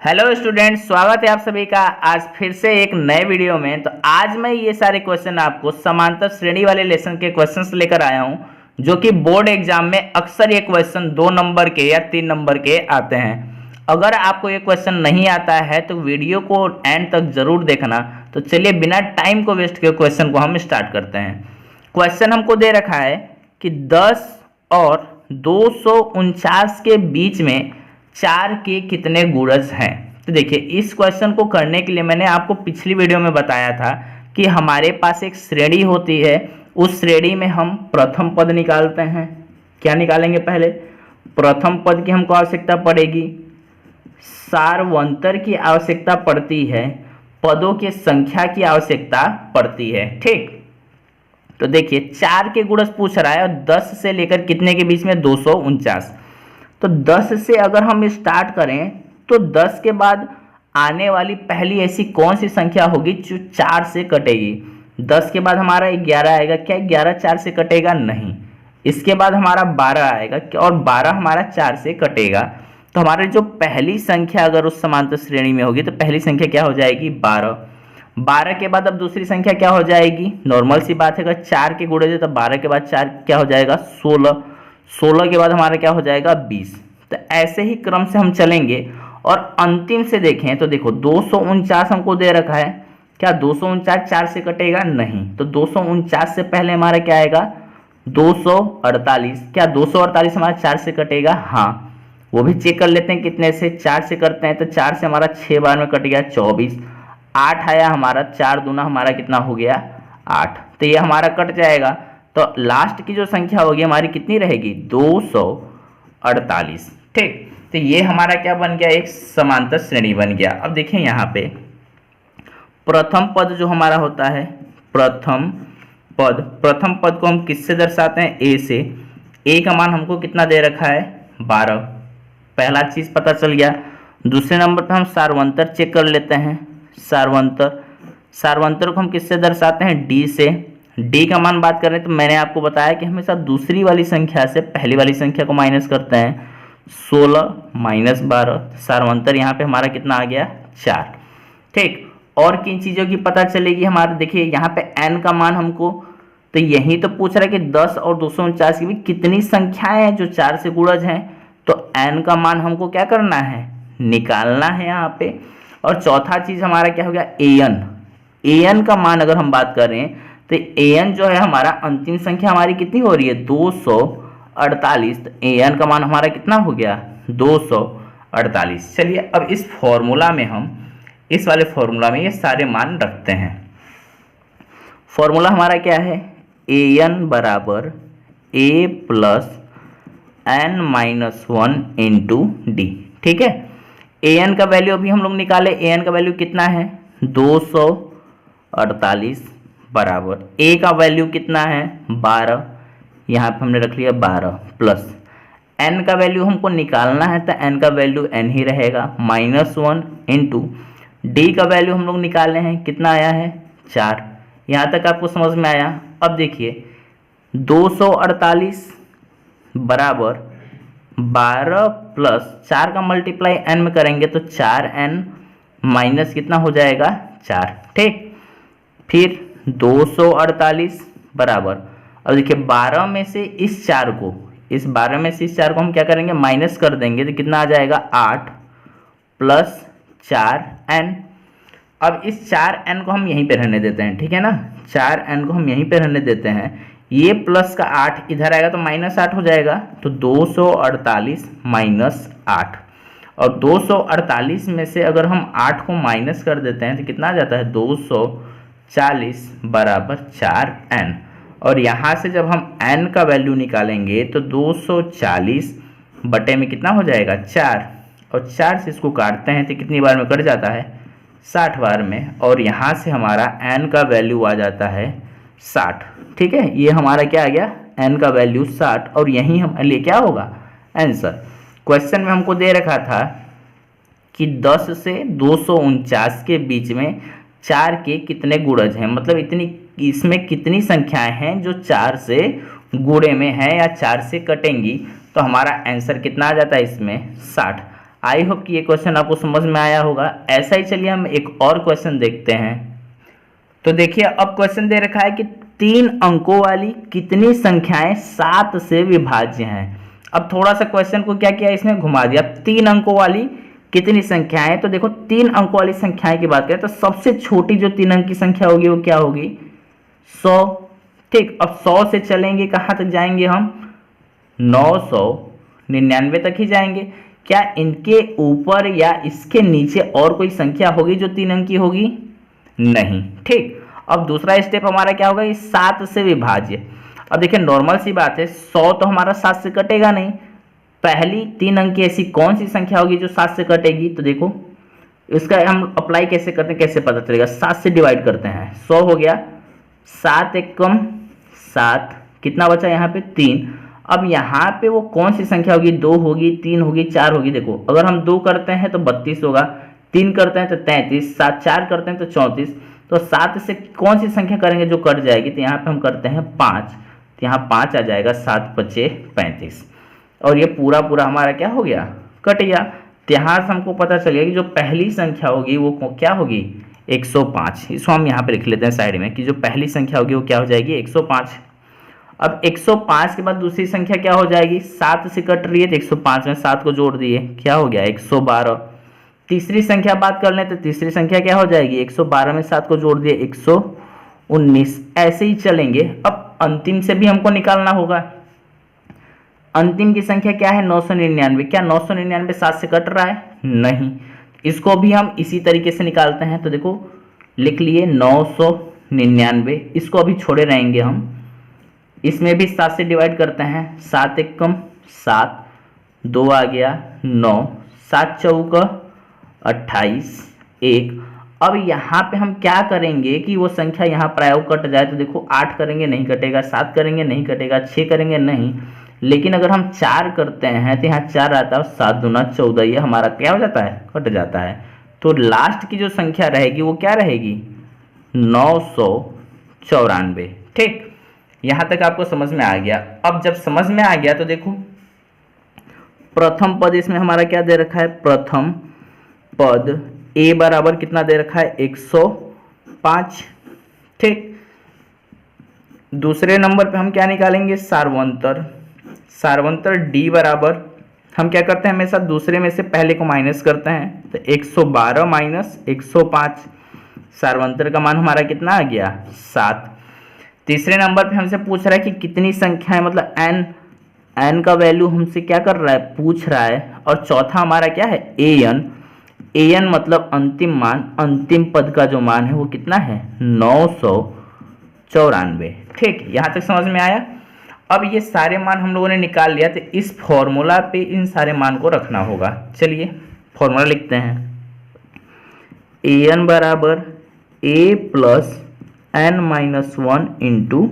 Hello students, स्वागत है आप सभी का आज फिर से एक नए वीडियो में। तो आज मैं ये सारे क्वेश्चन आपको समांतर श्रेणी वाले लेसन के क्वेश्चंस लेकर आया हूँ, जो कि बोर्ड एग्जाम में अक्सर ये क्वेश्चन 2 नंबर के या 3 नंबर के आते हैं। अगर आपको ये क्वेश्चन नहीं आता है तो वीडियो को एंड तक जरूर देखना। तो चलिए बिना टाइम को वेस्ट किए क्वेश्चन को हम स्टार्ट करते हैं। क्वेश्चन हमको दे रखा है कि 10 और 249 के बीच में 4 के कितने गुणज हैं। तो देखिए, इस क्वेश्चन को करने के लिए मैंने आपको पिछली वीडियो में बताया था कि हमारे पास एक श्रेणी होती है, उस श्रेणी में हम प्रथम पद निकालते हैं। क्या निकालेंगे? पहले प्रथम पद की हमको आवश्यकता पड़ेगी, सार्वंतर की आवश्यकता पड़ती है, पदों की संख्या की आवश्यकता पड़ती है। ठीक, तो देखिए 4 के गुणज पूछ रहा है और 10 से लेकर कितने के बीच में? 249। तो 10 से अगर हम स्टार्ट करें तो 10 के बाद आने वाली पहली ऐसी कौन सी संख्या होगी जो 4 से कटेगी? 10 के बाद हमारा 11 आएगा। क्या 11 4 से कटेगा? नहीं। इसके बाद हमारा 12 आएगा और 12 हमारा 4 से कटेगा। तो हमारी जो पहली संख्या अगर उस समांतर श्रेणी में होगी तो पहली संख्या क्या हो जाएगी? 12। 12 के बाद अब दूसरी संख्या क्या हो जाएगी? नॉर्मल सी बात है, अगर 4 के गुणज है तो 12 के बाद 4 क्या हो जाएगा? 16। 16 के बाद हमारा क्या हो जाएगा? 20। तो ऐसे ही क्रम से हम चलेंगे और अंतिम से देखें तो देखो 249 हमको दे रखा है। क्या 249 4 से कटेगा? नहीं। तो 249 से पहले हमारा क्या आएगा? 248। क्या 248 हमारा 4 से कटेगा? हाँ, वो भी चेक कर लेते हैं कितने से। 4 से करते हैं तो 4 से हमारा 6 बार में कट गया 24। 8 आया हमारा, 4 दूना हमारा कितना हो गया? 8। तो ये हमारा कट जाएगा। तो लास्ट की जो संख्या होगी हमारी कितनी रहेगी? 248। ठीक, तो ये हमारा क्या बन गया? एक समांतर श्रेणी बन गया। अब देखिए यहाँ पे प्रथम पद जो हमारा होता है, प्रथम पद को हम किससे दर्शाते हैं? ए से। ए का मान हमको कितना दे रखा है? 12। पहला चीज पता चल गया। दूसरे नंबर पे हम सार्वंतर चेक कर लेते हैं। सार्वंतर को हम किससे दर्शाते हैं? डी से। डी का मान बात करें तो मैंने आपको बताया कि हमेशा दूसरी वाली संख्या से पहली वाली संख्या को माइनस करते हैं। 16 माइनस 12, सार्वंतर यहाँ पे हमारा कितना आ गया? 4। ठीक, और किन चीज़ों की पता चलेगी हमारा? देखिए यहाँ पे n का मान हमको, तो यही तो पूछ रहा है कि 10 और 249 की भी कितनी संख्याएं हैं जो 4 से गुणज हैं। तो n का मान हमको क्या करना है? निकालना है यहाँ पे। और चौथा चीज़ हमारा क्या हो गया? an का मान अगर हम बात करें तो an जो है हमारा अंतिम संख्या हमारी कितनी हो रही है? 248। तो an का मान हमारा कितना हो गया? 248। चलिए अब इस फॉर्मूला में हम इस वाले फॉर्मूला में ये सारे मान रखते हैं। फॉर्मूला हमारा क्या है? an बराबर a plus n-1 into D. ठीक है, an का वैल्यू अभी हम लोग निकाले। an का वैल्यू कितना है? 248 बराबर a का वैल्यू कितना है? 12। यहाँ पे हमने रख लिया 12 प्लस n का वैल्यू हमको निकालना है तो n का वैल्यू n ही रहेगा, -1 इंटू डी का वैल्यू हम लोग निकाले हैं। कितना आया है? 4। यहाँ तक आपको समझ में आया? अब देखिए 248 बराबर 12 प्लस 4 का मल्टीप्लाई n में करेंगे तो 4n माइनस कितना हो जाएगा? 4। ठीक, फिर 248 बराबर, अब देखिए 12 में से इस 4 को हम क्या करेंगे? माइनस कर देंगे तो कितना आ जाएगा? 8 प्लस 4n। अब इस 4n को हम यहीं पे रहने देते हैं। ठीक है ना, 4n को हम यहीं पे रहने देते हैं। ये प्लस का 8 इधर आएगा तो -8 हो जाएगा। तो 248 माइनस 8, और 248 में से अगर हम 8 को माइनस कर देते हैं तो कितना आ जाता है? 240 बराबर 4n। और यहाँ से जब हम n का वैल्यू निकालेंगे तो 240 बटे में कितना हो जाएगा? 4, और 4 से इसको काटते हैं तो कितनी बार में कट जाता है? 60 बार में। और यहाँ से हमारा n का वैल्यू आ जाता है 60। ठीक है, ये हमारा क्या आ गया? n का वैल्यू 60। और यही हम लिए क्या होगा? आंसर। क्वेश्चन में हमको दे रखा था कि 10 से 249 के बीच में 4 के कितने गुणज हैं, मतलब इसमें कितनी संख्याएं हैं जो 4 से गुणे में है या 4 से कटेंगी। तो हमारा आंसर कितना आ जाता है इसमें? 60। आई होप कि ये क्वेश्चन आपको समझ में आया होगा। ऐसा ही चलिए हम एक और क्वेश्चन देखते हैं। तो देखिए अब क्वेश्चन दे रखा है कि 3 अंकों वाली कितनी संख्याएं 7 से विभाज्य हैं। अब थोड़ा सा क्वेश्चन को क्या किया, इसमें घुमा दिया। 3 अंकों वाली कितनी संख्याएं, तो देखो 3 अंकों वाली संख्याएं की बात करें तो सबसे छोटी जो 3 अंक की संख्या होगी वो क्या होगी, 100। ठीक, अब 100 से चलेंगे कहाँ तक जाएंगे हम, 999 तक ही जाएंगे। क्या इनके ऊपर या इसके नीचे और कोई संख्या होगी जो 3 अंक की होगी, नहीं। ठीक, अब दूसरा स्टेप हमारा क्या होगा, ये 7 से विभाज्य। अब देखिए नॉर्मल सी बात है, 100 तो हमारा 7 से कटेगा नहीं। पहली 3 अंक की ऐसी कौन सी संख्या होगी जो 7 से कटेगी, तो देखो इसका हम अप्लाई कैसे करते हैं, कैसे पता चलेगा, 7 से डिवाइड करते हैं। 100 हो गया, 7 एक कम 7, कितना बचा यहाँ पे 3। अब यहाँ पे वो कौन सी संख्या होगी, 2 होगी, 3 होगी, 4 होगी। देखो अगर हम 2 करते हैं तो 32 होगा, 3 करते हैं तो 33, 7 4 करते हैं तो 34। तो 7 से कौन सी संख्या करेंगे जो कट जाएगी, तो यहाँ पे हम करते हैं 5, तो यहाँ 5 आ जाएगा, 7 5 35, और ये पूरा पूरा हमारा क्या हो गया, कट गया। तो यहाँ से हमको पता चलेगा कि जो पहली संख्या होगी वो क्या होगी, 105। इसको हम यहाँ पे लिख लेते हैं साइड में कि जो पहली संख्या होगी वो क्या हो जाएगी, 105। अब 105 के बाद दूसरी संख्या क्या हो जाएगी, 7 से कट रही है तो 105 में 7 को जोड़ दिए, क्या हो गया 112। तीसरी संख्या बात कर लें तो तीसरी संख्या क्या हो जाएगी, 112 में 7 को जोड़ दिए 119। ऐसे ही चलेंगे। अब अंतिम से भी हमको निकालना होगा। अंतिम की संख्या क्या है, 999। क्या 999 7 से कट रहा है, नहीं। इसको भी हम इसी तरीके से निकालते हैं। तो देखो लिख लिए 999, इसको अभी छोड़े रहेंगे हम। इसमें भी 7 से डिवाइड करते हैं, 7 एक कम 7, 2 आ गया 9, 7 चौका 28, 1। अब यहाँ पे हम क्या करेंगे कि वो संख्या यहाँ प्राय कट जाए। तो देखो 8 करेंगे नहीं कटेगा, 7 करेंगे नहीं कटेगा, 6 करेंगे नहीं। लेकिन अगर हम 4 करते हैं तो यहाँ 4 आता है, 7 दूना 14, ये हमारा क्या हो जाता है, कट जाता है। तो लास्ट की जो संख्या रहेगी वो क्या रहेगी, 994। ठीक, यहाँ तक आपको समझ में आ गया। अब जब समझ में आ गया तो देखो प्रथम पद इसमें हमारा क्या दे रखा है, प्रथम पद a बराबर कितना दे रखा है, 105। ठीक, दूसरे नंबर पे हम क्या निकालेंगे, सार्वंतर। सार्वंतर d बराबर, हम क्या करते हैं हमेशा दूसरे में से पहले को माइनस करते हैं। तो 112 माइनस 105, सार्वंतर का मान हमारा कितना आ गया, 7। तीसरे नंबर पे हमसे पूछ रहा है कि कितनी संख्या है, मतलब n का वैल्यू हमसे क्या कर रहा है, पूछ रहा है। और चौथा हमारा क्या है, an मतलब अंतिम मान, अंतिम पद का जो मान है वो कितना है, 994। ठीक, यहाँ तक समझ में आया। अब ये सारे मान हम लोगों ने निकाल लिया, तो इस फॉर्मूला पे इन सारे मान को रखना होगा। चलिए फॉर्मूला लिखते हैं, an बराबर a plus n minus 1 into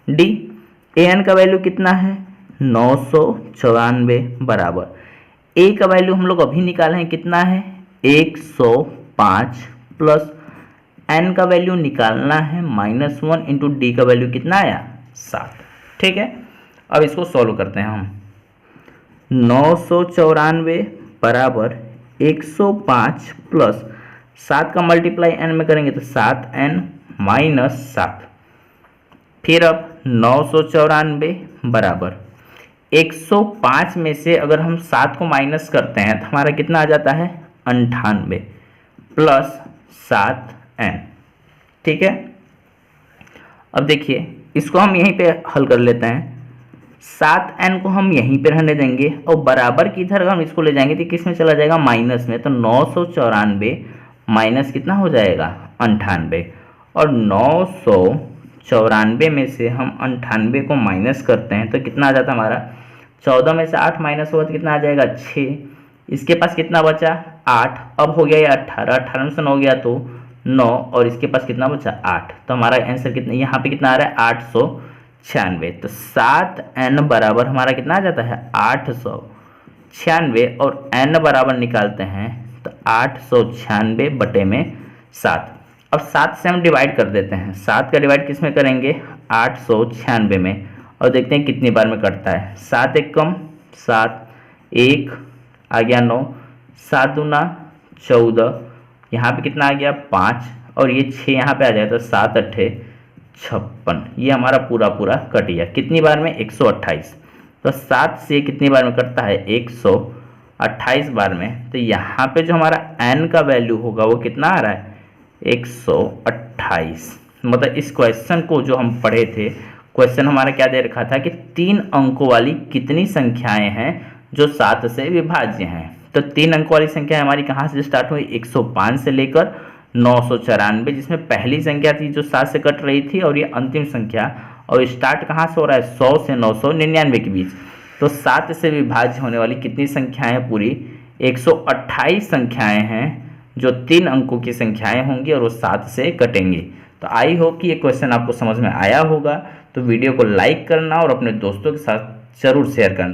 D. an का वैल्यू कितना है, 994 बराबर a का वैल्यू हम लोग अभी निकाले हैं, कितना है 105, प्लस n का वैल्यू निकालना है -1 इंटू डी का वैल्यू कितना आया, 7। ठीक है, अब इसको सॉल्व करते हैं हम। 994 बराबर 105 प्लस 7 का मल्टीप्लाई n में करेंगे तो 7n माइनस 7। फिर अब 994 बराबर 105 में से अगर हम 7 को माइनस करते हैं तो हमारा कितना आ जाता है, 98 प्लस 7n। ठीक है, अब देखिए इसको हम यहीं पे हल कर लेते हैं। 7n को हम यहीं पे रहने देंगे और बराबर की इधर हम इसको ले जाएंगे तो किस में चला जाएगा, माइनस में। तो 994 माइनस कितना हो जाएगा, 98। और 994 में से हम 98 को माइनस करते हैं तो कितना आ जाता है हमारा, 14 में से 8 माइनस होगा तो कितना आ जाएगा, 6। इसके पास कितना बचा, 8। अब हो गया ये 18, 18 में से 9 गया तो 9, और इसके पास कितना बचा, 8। तो हमारा आंसर कितना, यहाँ पे कितना आ रहा है, 896। तो 7n बराबर हमारा कितना आ जाता है, 896। और n बराबर निकालते हैं तो 896 बटे में 7। अब 7 से हम डिवाइड कर देते हैं। 7 का डिवाइड किस में करेंगे, 896 में, और देखते हैं कितनी बार में कटता है। 7 एक कम 7, 1 आ गया 9, 7 दूना 14, यहाँ पे कितना आ गया 5, और ये 6 यहाँ पे आ जाए तो 7 अट्ठे 56। ये हमारा पूरा पूरा कट गया कितनी बार में 128। तो 7 से कितनी बार में कटता है 128 बार में। तो यहाँ पे जो हमारा n का वैल्यू होगा वो कितना आ रहा है 128। मतलब इस क्वेश्चन को जो हम पढ़े थे, क्वेश्चन हमारा क्या दे रखा था कि 3 अंकों वाली कितनी संख्याएं हैं जो 7 से विभाज्य हैं। तो 3 अंकों वाली संख्या हमारी कहाँ से स्टार्ट हुई 105 से लेकर 994, जिसमें पहली संख्या थी जो 7 से कट रही थी और ये अंतिम संख्या, और स्टार्ट कहाँ से हो रहा है 100 से 999 के बीच। तो 7 से विभाज्य होने वाली कितनी संख्याएं हैं पूरी 128 संख्याएं हैं जो 3 अंकों की संख्याएं होंगी और वो 7 से कटेंगी। तो आई होप कि ये क्वेश्चन आपको समझ में आया होगा। तो वीडियो को लाइक करना और अपने दोस्तों के साथ जरूर शेयर करना।